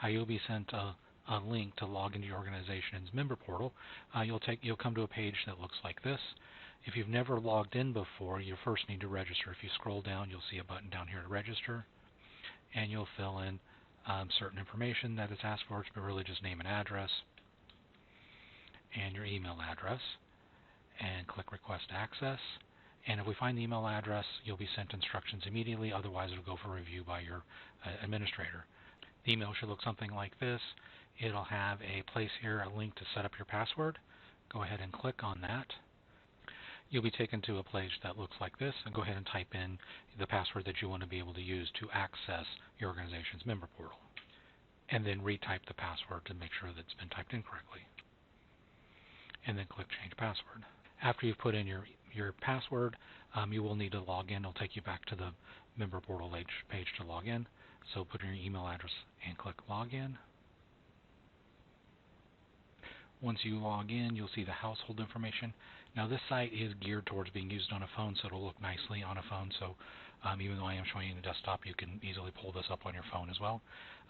You'll be sent a link to log into your organization's member portal. You'll come to a page that looks like this. If you've never logged in before, you first need to register. If you scroll down, you'll see a button down here to register, and you'll fill in certain information that it's asked for. It's really just name and address and your email address, and click Request Access. And if we find the email address, you'll be sent instructions immediately. Otherwise, it'll go for review by your administrator. The email should look something like this. It'll have a place here, a link to set up your password. Go ahead and click on that. You'll be taken to a page that looks like this, and go ahead and type in the password that you want to be able to use to access your organization's member portal. And then retype the password to make sure that it's been typed in correctly. And then click Change Password. After you've put in your password, you will need to log in. It'll take you back to the member portal page to log in. So put in your email address and click Login. Once you log in, you'll see the household information. Now this site is geared towards being used on a phone, so it'll look nicely on a phone. So even though I am showing you the desktop, you can easily pull this up on your phone as well.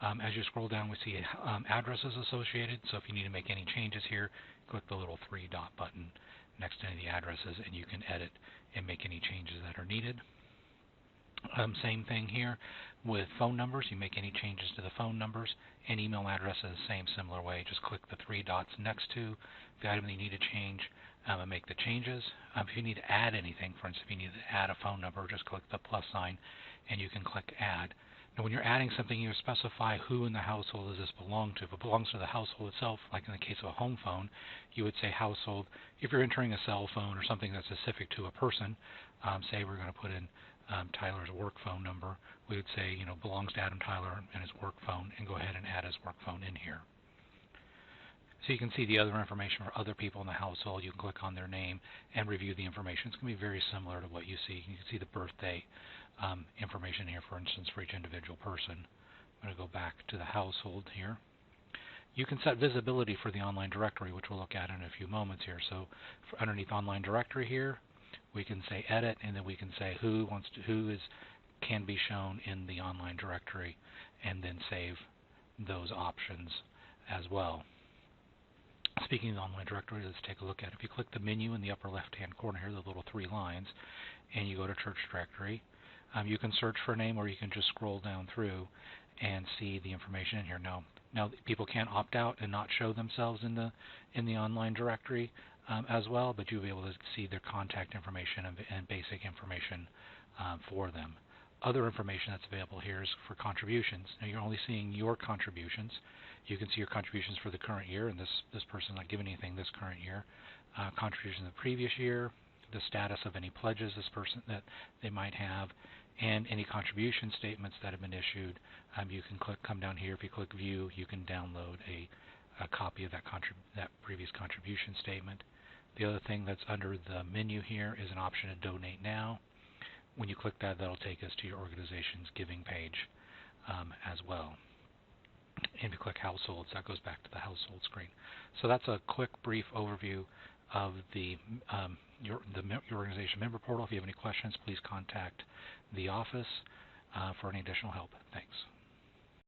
As you scroll down, we see addresses associated. So if you need to make any changes here, click the little three-dot button next to any of the addresses, and you can edit and make any changes that are needed. Same thing here with phone numbers. You make any changes to the phone numbers, and email addresses, same similar way. Just click the three dots next to the item that you need to change and make the changes. If you need to add anything, for instance, if you need to add a phone number, just click the plus sign and you can click Add. Now when you're adding something, you specify who in the household does this belong to. If it belongs to the household itself, like in the case of a home phone, you would say household. If you're entering a cell phone or something that's specific to a person, say we're going to put in Tyler's work phone number, we would say, belongs to Adam Tyler and his work phone, and go ahead and add his work phone in here. So you can see the other information for other people in the household. You can click on their name and review the information. It's going to be very similar to what you see. You can see the birthday information here, for instance, for each individual person. I'm going to go back to the household here. You can set visibility for the online directory, which we'll look at in a few moments here. So underneath online directory here, we can say edit, and then we can say who can be shown in the online directory, and then save those options as well. Speaking of the online directory, let's take a look at it. If you click the menu in the upper left-hand corner here, the little three lines, and you go to church directory, you can search for a name, or you can just scroll down through and see the information in here. Now people can opt out and not show themselves in the online directory as well, but you'll be able to see their contact information and basic information for them. Other information that's available here is for contributions. Now you're only seeing your contributions. You can see your contributions for the current year, and this person not giving anything this current year. Contributions the previous year, the status of any pledges this person that they might have, and any contribution statements that have been issued. You can come down here. If you click View, you can download a copy of that previous contribution statement. The other thing that's under the menu here is an option to donate now. When you click that, that'll take us to your organization's giving page as well. And if you click Households, that goes back to the Household screen. So that's a quick, brief overview of your organization member portal. If you have any questions, please contact the office for any additional help. Thanks.